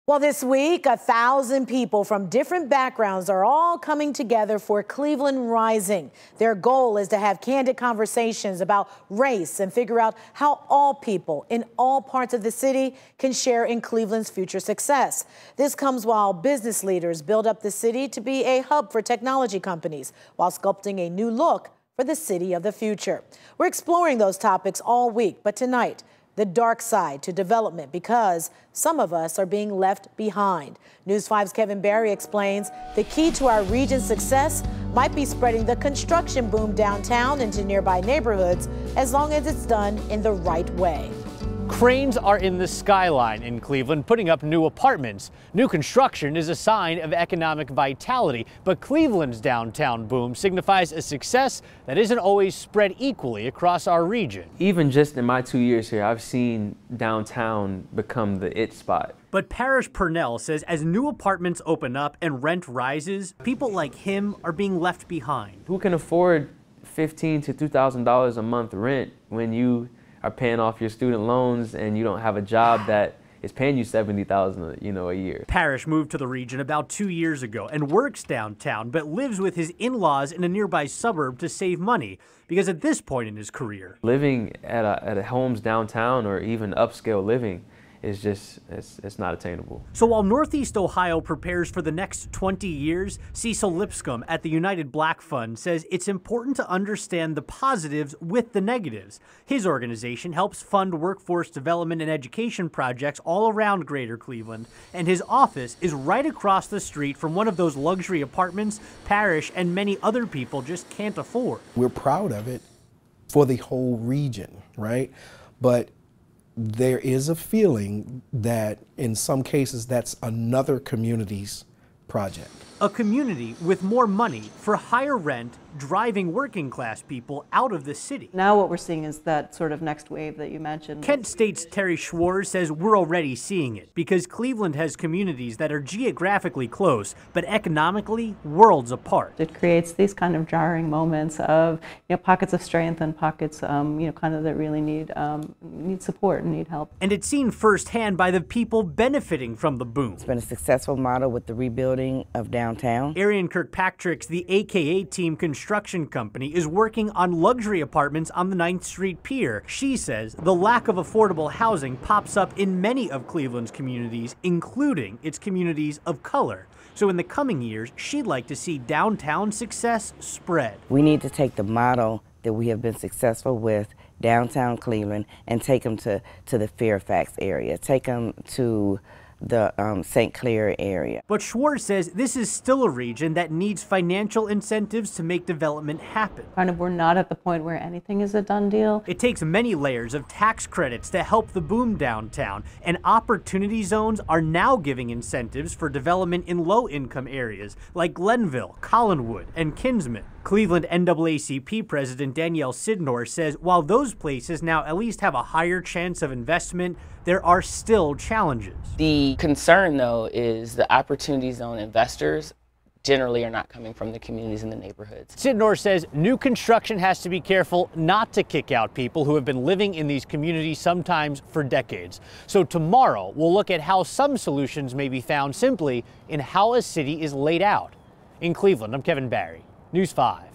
Well, this week, 1,000 people from different backgrounds are all coming together for Cleveland Rising. Their goal is to have candid conversations about race and figure out how all people in all parts of the city can share in Cleveland's future success. This comes while business leaders build up the city to be a hub for technology companies while sculpting a new look for the city of the future. We're exploring those topics all week, but tonight, the dark side to development because some of us are being left behind. News 5's Kevin Barry explains the key to our region's success might be spreading the construction boom downtown into nearby neighborhoods as long as it's done in the right way. Cranes are in the skyline in Cleveland, putting up new apartments. New construction is a sign of economic vitality, but Cleveland's downtown boom signifies a success that isn't always spread equally across our region. Even just in my 2 years here, I've seen downtown become the it spot. But Parrish Purnell says as new apartments open up and rent rises, people like him are being left behind. Who can afford $1,500 to $2,000 a month rent when you are paying off your student loans and you don't have a job that is paying you $70,000, a year? Parrish moved to the region about 2 years ago and works downtown, but lives with his in-laws in a nearby suburb to save money because at this point in his career, living at a homes downtown or even upscale living is just, it's not attainable. So while Northeast Ohio prepares for the next 20 years, Cecil Lipscomb at the United Black Fund says it's important to understand the positives with the negatives. His organization helps fund workforce development and education projects all around Greater Cleveland, and his office is right across the street from one of those luxury apartments Parrish and many other people just can't afford. We're proud of it for the whole region, right? But there is a feeling that in some cases that's another community's project. A community with more money for higher rent, driving working class people out of the city. Now what we're seeing is that sort of next wave that you mentioned. Kent State's Terry Schwartz says we're already seeing it because Cleveland has communities that are geographically close, but economically worlds apart. It creates these kind of jarring moments of pockets of strength and pockets kind of that really need support and need help. And it's seen firsthand by the people benefiting from the boom. It's been a successful model with the rebuilding of downtown. Arian Kirkpatrick's The AKA Team Construction Company is working on luxury apartments on the 9th Street Pier. She says the lack of affordable housing pops up in many of Cleveland's communities, including its communities of color. So in the coming years, she'd like to see downtown success spread. We need to take the model that we have been successful with downtown Cleveland and take them to the Fairfax area, take them to the St. Clair area. But Schwartz says this is still a region that needs financial incentives to make development happen. We're not at the point where anything is a done deal. It takes many layers of tax credits to help the boom downtown, and opportunity zones are now giving incentives for development in low-income areas like Glenville, Collinwood, and Kinsman. Cleveland NAACP President Danielle Sidnor says while those places now at least have a higher chance of investment, there are still challenges. The concern, though, is the opportunity zone investors generally are not coming from the communities in the neighborhoods. Sidnor says new construction has to be careful not to kick out people who have been living in these communities sometimes for decades. So tomorrow, we'll look at how some solutions may be found simply in how a city is laid out. In Cleveland, I'm Kevin Barry, News 5.